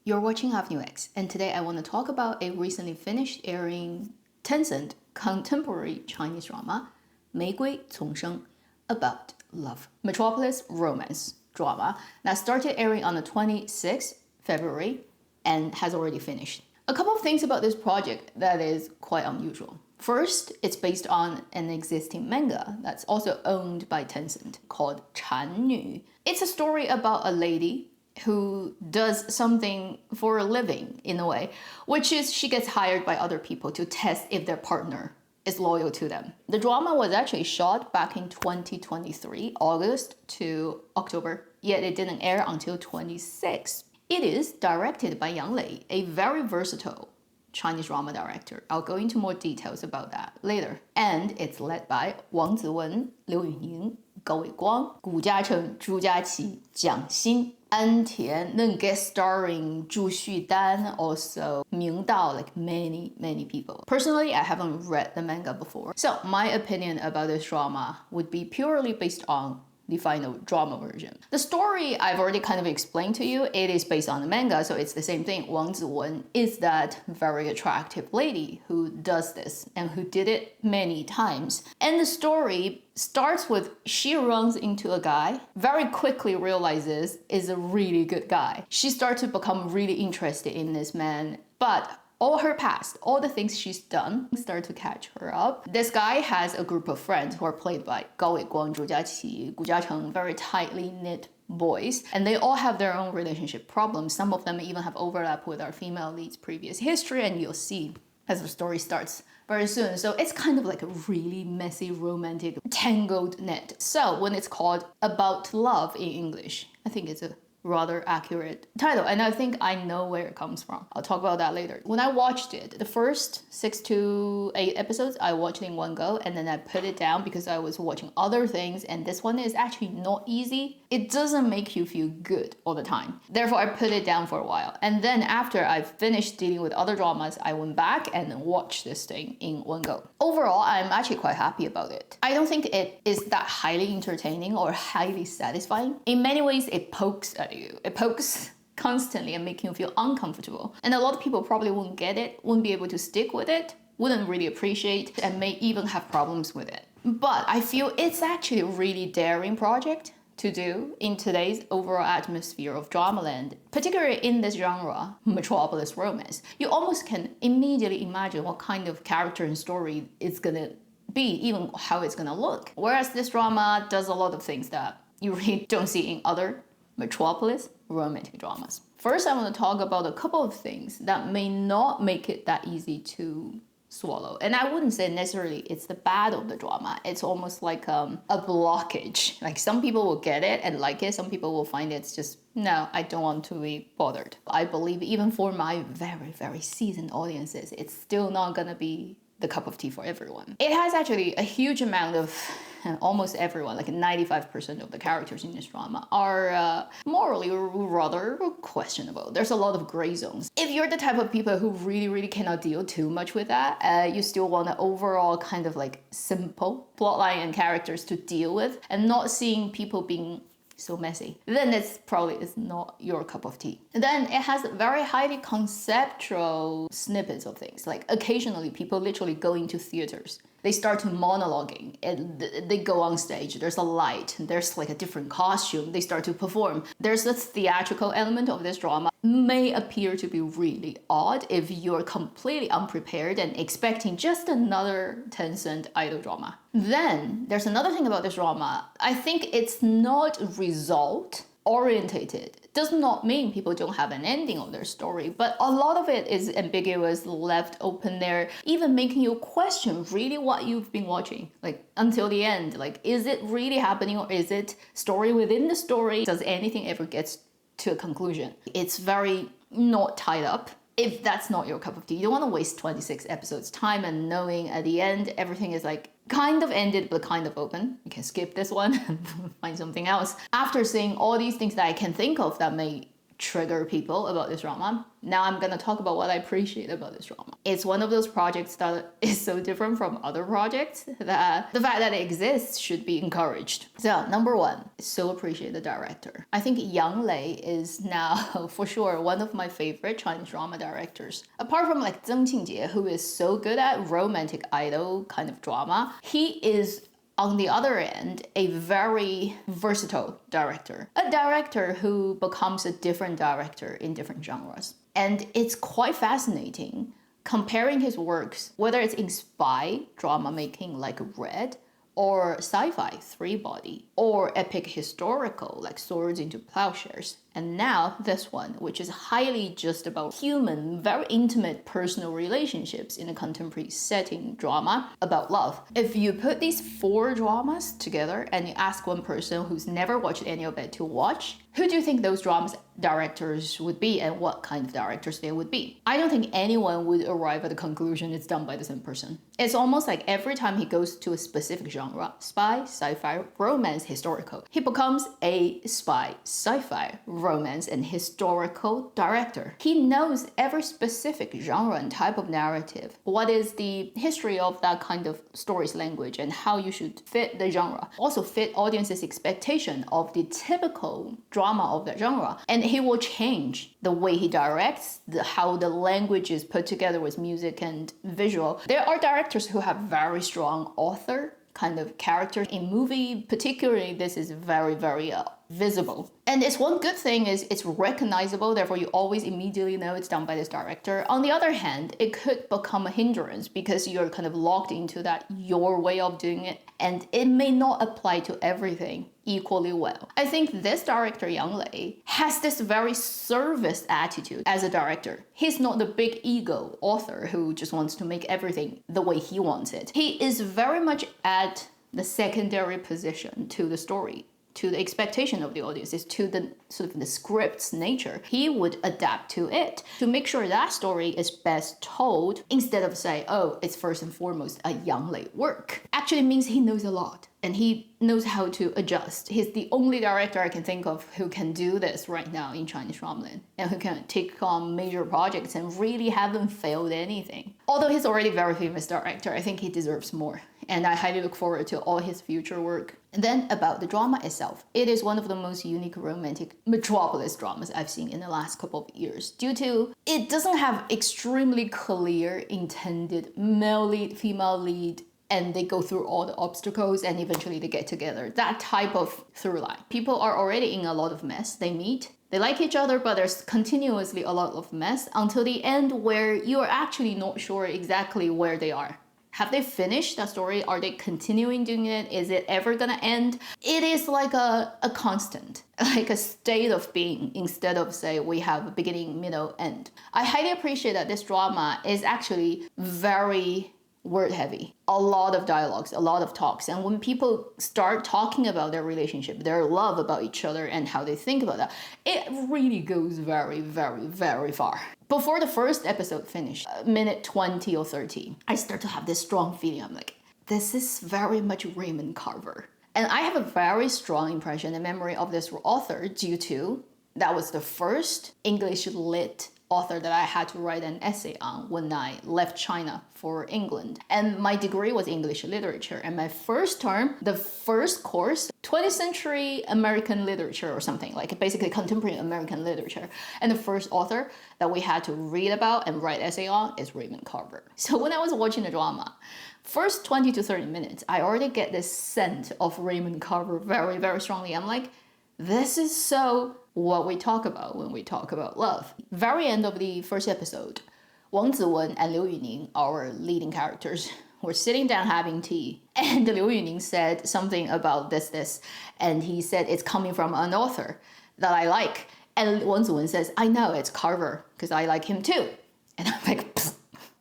You're watching Avenue X, and today I want to talk about a recently finished airing Tencent contemporary Chinese drama, 玫瑰丛生, about love. Metropolis romance drama that started airing on the 26th February and has already finished. A couple of things about this project that is quite unusual. First, it's based on an existing manga that's also owned by Tencent called 禅女. It's a story about a lady who does something for a living in a way, which is she gets hired by other people to test if their partner is loyal to them. The drama was actually shot back in 2023, August to October, yet it didn't air until 26. It is directed by Yang Lei, a very versatile Chinese drama director. I'll go into more details about that later. And it's led by Wang Ziwen, Liu Yuning, Gao Weiguang, Gu Jiacheng, Zhu Jiaqi, Jiang Xin, An Tian, then guest starring Zhu Xudan, also Ming Dao, like many people. Personally, I haven't read the manga before, so my opinion about this drama would be purely based on the final drama version. The story I've already kind of explained to you. It is based on the manga, so it's the same thing. Wang Ziwen is that very attractive lady who does this and who did it many times. And the story starts with she runs into a guy, very quickly realizes is a really good guy. She starts to become really interested in this man, but all her past, all the things she's done start to catch her up. This guy has a group of friends who are played by Gao Weiguang, Zhu Jiaqi, Gu Jiacheng, very tightly knit boys, and they all have their own relationship problems. Some of them even have overlap with our female lead's previous history, and you'll see as the story starts very soon. So it's kind of like a really messy, romantic, tangled net. So when it's called About Love in English, I think it's a rather accurate title, and I think I know where it comes from. I'll talk about that later. When I watched it, the first 6 to 8 episodes, I watched it in one go, and then I put it down because I was watching other things, and this one is actually not easy. It doesn't make you feel good all the time. Therefore, I put it down for a while. And then after I finished dealing with other dramas, I went back and watched this thing in one go. Overall, I'm actually quite happy about it. I don't think it is that highly entertaining or highly satisfying. In many ways, it pokes at you. It pokes constantly and making you feel uncomfortable. And a lot of people probably wouldn't get it, wouldn't be able to stick with it, wouldn't really appreciate, and may even have problems with it. But I feel it's actually a really daring project to do in today's overall atmosphere of Dramaland, particularly in this genre, Metropolis romance. You almost can immediately imagine what kind of character and story it's gonna be, even how it's gonna look. Whereas this drama does a lot of things that you really don't see in other Metropolis romantic dramas. First, I want to talk about a couple of things that may not make it that easy to swallow. And I wouldn't say necessarily it's the bad of the drama. It's almost like a blockage. Like some people will get it and like it. Some people will find it's just, no, I don't want to be bothered. I believe even for my very seasoned audiences, it's still not gonna be the cup of tea for everyone. It has actually a huge amount of, almost everyone, like 95% of the characters in this drama are morally rather questionable. There's a lot of gray zones. If you're the type of people who really cannot deal too much with that, you still want an overall kind of like simple plotline and characters to deal with and not seeing people being so messy, then it's probably is not your cup of tea. And then it has very highly conceptual snippets of things. Like occasionally people literally go into theaters. They start to monologuing and they go on stage. There's a light, there's like a different costume. They start to perform. There's a theatrical element of this drama. May appear to be really odd if you're completely unprepared and expecting just another Tencent idol drama. Then there's another thing about this drama. I think it's not result orientated. Does not mean people don't have an ending of their story, but a lot of it is ambiguous, left open there, even making you question really what you've been watching, like until the end. Like, is it really happening or is it story within the story? Does anything ever get to a conclusion? It's very not tied up. If that's not your cup of tea, you don't want to waste 26 episodes time and knowing at the end everything is like kind of ended but kind of open. You can skip this one and find something else. After seeing all these things that I can think of that may trigger people about this drama. Now I'm gonna talk about what I appreciate about this drama. It's one of those projects that is so different from other projects that the fact that it exists should be encouraged. So number one, so appreciate the director. I think Yang Lei is now for sure one of my favorite Chinese drama directors. Apart from like Zheng Qingjie, who is so good at romantic idol kind of drama, he is on the other end, a very versatile director. A director who becomes a different director in different genres. And it's quite fascinating comparing his works, whether it's in spy drama making like Red, or sci-fi Three Body, or epic historical like Swords into Plowshares. And now this one, which is highly just about human, very intimate personal relationships in a contemporary setting drama about love. If you put these four dramas together and you ask one person who's never watched any of it to watch, who do you think those dramas directors would be and what kind of directors they would be? I don't think anyone would arrive at the conclusion it's done by the same person. It's almost like every time he goes to a specific genre, spy, sci-fi, romance, historical, he becomes a spy, sci-fi, romance, and historical director. He knows every specific genre and type of narrative, what is the history of that kind of story's language, and how you should fit the genre. Also fit audience's expectation of the typical drama of that genre. And he will change the way he directs, how the language is put together with music and visual. There are directors who have very strong author kind of character. In movie, particularly, this is very, very visible. And it's one good thing is it's recognizable, therefore you always immediately know it's done by this director. On the other hand, it could become a hindrance because you're kind of locked into that your way of doing it, and it may not apply to everything equally well. I think this director, Yang Lei, has this very service attitude as a director. He's not the big ego author who just wants to make everything the way he wants it. He is very much at the secondary position to the story, to the expectation of the audiences, to the sort of the script's nature. He would adapt to it to make sure that story is best told, instead of say, oh, it's first and foremost a Yang Lei work. Actually means he knows a lot and he knows how to adjust. He's the only director I can think of who can do this right now in Chinese dramaland, and who can take on major projects and really haven't failed anything. Although he's already a very famous director, I think he deserves more, and I highly look forward to all his future work. And then about the drama itself, it is one of the most unique romantic metropolis dramas I've seen in the last couple of years, due to it doesn't have extremely clear intended male lead, female lead, and they go through all the obstacles and eventually they get together. That type of through line. People are already in a lot of mess. They meet, they like each other, but there's continuously a lot of mess until the end where you're actually not sure exactly where they are. Have they finished that story? Are they continuing doing it? Is it ever gonna end? It is like a constant, like a state of being, instead of say we have a beginning, middle, end. I highly appreciate that this drama is actually very word heavy. A lot of dialogues, a lot of talks. And when people start talking about their relationship, their love about each other and how they think about that, it really goes very, very, very far. Before the first episode finished, minute 20 or 30, I start to have this strong feeling. I'm like, this is very much Raymond Carver. And I have a very strong impression and memory of this author due to that was the first English lit author that I had to write an essay on when I left China for England. And my degree was English literature. And my first term, the first course, 20th century American literature or something, like basically contemporary American literature. And the first author that we had to read about and write essay on is Raymond Carver. So when I was watching the drama, first 20 to 30 minutes, I already get this scent of Raymond Carver very, very strongly. I'm like, this is so what we talk about when we talk about love. Very end of the first episode, Wang Ziwen and Liu Yuning, our leading characters, were sitting down having tea, and Liu Yuning said something about this, and he said it's coming from an author that I like. And Wang Ziwen says, I know, it's Carver, because I like him too. And I'm like, pfft.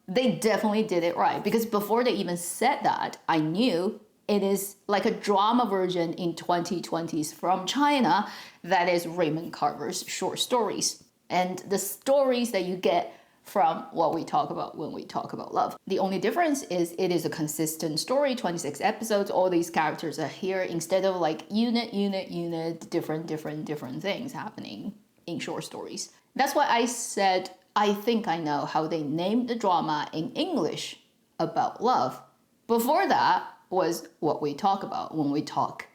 They definitely did it right, because before they even said that, I knew it is like a drama version in 2020s from China that is Raymond Carver's short stories. And the stories that you get from what we talk about when we talk about love. The only difference is it is a consistent story, 26 episodes, all these characters are here instead of like unit, different things happening. in short stories. That's why I said I think I know how they named the drama in English about love. Before that was what we talk about when we talk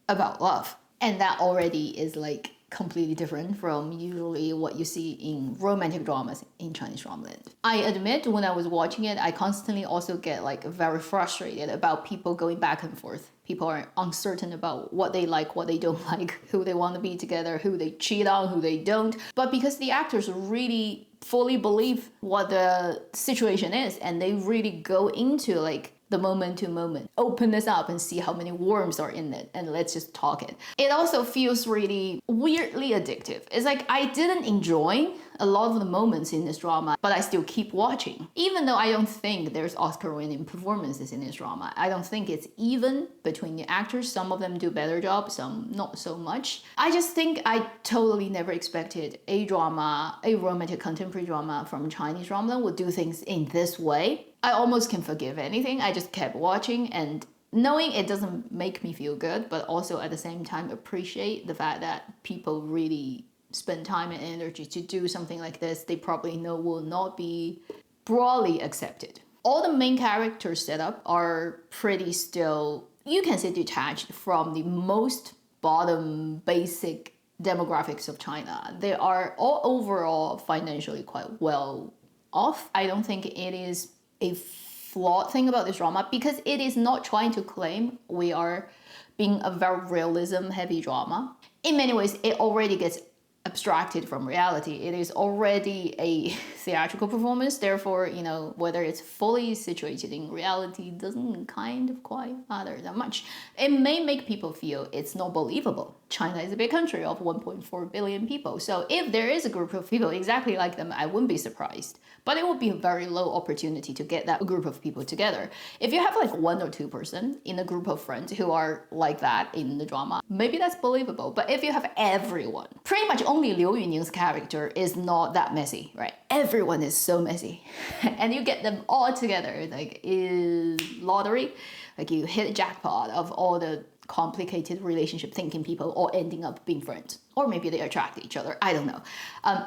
about love. And that already is like completely different from usually what you see in romantic dramas in Chinese drama land. I admit when I was watching it, I constantly also get like very frustrated about people going back and forth. People are uncertain about what they like, what they don't like, who they want to be together, who they cheat on, who they don't. But because the actors really fully believe what the situation is and they really go into like the moment to moment, open this up and see how many worms are in it and let's just talk it. It also feels really weirdly addictive. It's like I didn't enjoy a lot of the moments in this drama, but I still keep watching. Even though I don't think there's Oscar-winning performances in this drama. I don't think it's even between the actors. Some of them do better job, some not so much. I just think I totally never expected a drama, a romantic contemporary drama from Chinese drama would do things in this way. I almost can forgive anything. I just kept watching and knowing it doesn't make me feel good, but also at the same time appreciate the fact that people really spend time and energy to do something like this they probably know will not be broadly accepted. All the main characters set up are pretty still, you can say, detached from the most bottom basic demographics of China. They are all overall financially quite well off. I don't think it is a flawed thing about this drama because it is not trying to claim we are being a very realism heavy drama. In many ways, it already gets abstracted from reality. It is already a theatrical performance, therefore, you know, whether it's fully situated in reality doesn't kind of quite matter that much. It may make people feel it's not believable. China is a big country of 1.4 billion people, so if there is a group of people exactly like them, I wouldn't be surprised. But it would be a very low opportunity to get that group of people together. If you have like 1 or 2 person in a group of friends who are like that in the drama, maybe that's believable. But if you have everyone, pretty much only Liu Yuning's character is not that messy, right? Everyone is so messy. And you get them all together, like is lottery, like you hit a jackpot of all the complicated relationship thinking people all ending up being friends, or maybe they attract each other, I don't know.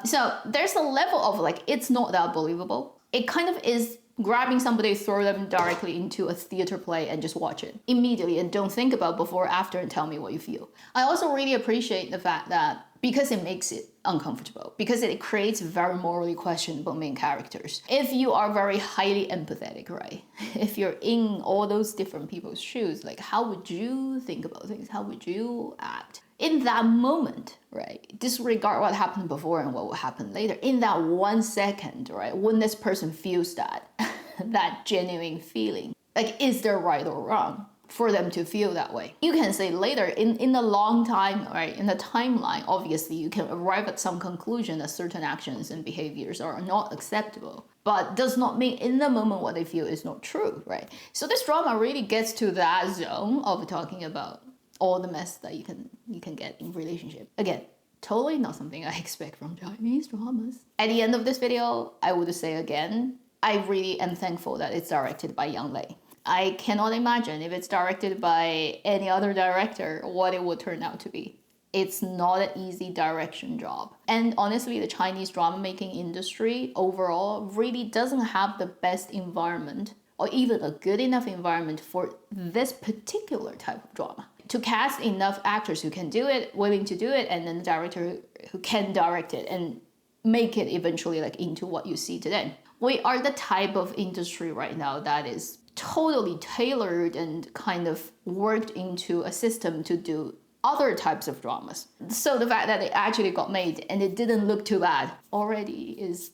So there's a level of like it's not that believable. It kind of is grabbing somebody, throw them directly into a theater play and just watch it immediately and don't think about before, after, and tell me what you feel. I also really appreciate the fact that because it makes it uncomfortable, because it creates very morally questionable main characters. If you are very highly empathetic, right? If you're in all those different people's shoes, like how would you think about things? How would you act? In that moment, right? Disregard what happened before and what will happen later. In that 1 second, right? When this person feels that, that genuine feeling, like is there right or wrong for them to feel that way? You can say later in a long time, right? In the timeline, obviously you can arrive at some conclusion that certain actions and behaviors are not acceptable, but does not mean in the moment what they feel is not true, right? So this drama really gets to that zone of talking about all the mess that you can get in relationship. Again, totally not something I expect from Chinese dramas. At the end of this video, I would say again, I really am thankful that it's directed by Yang Lei. I cannot imagine if it's directed by any other director, what it would turn out to be. It's not an easy direction job. And honestly, the Chinese drama making industry overall really doesn't have the best environment or even a good enough environment for this particular type of drama. To cast enough actors who can do it, willing to do it, and then the director who can direct it and make it eventually like into what you see today. We are the type of industry right now that is totally tailored and kind of worked into a system to do other types of dramas. So the fact that it actually got made and it didn't look too bad already is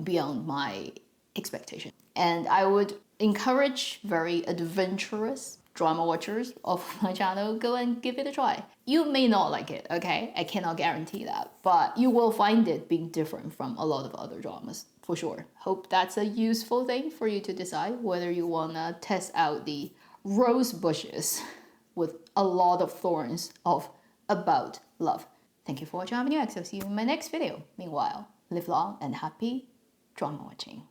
beyond my expectation. And I would encourage very adventurous drama watchers of my channel, go and give it a try. You may not like it, okay? I cannot guarantee that, but you will find it being different from a lot of other dramas, for sure. Hope that's a useful thing for you to decide whether you wanna test out the rose bushes with a lot of thorns of about love. Thank you for watching Avenue X. I'll see you in my next video. Meanwhile, live long and happy drama watching.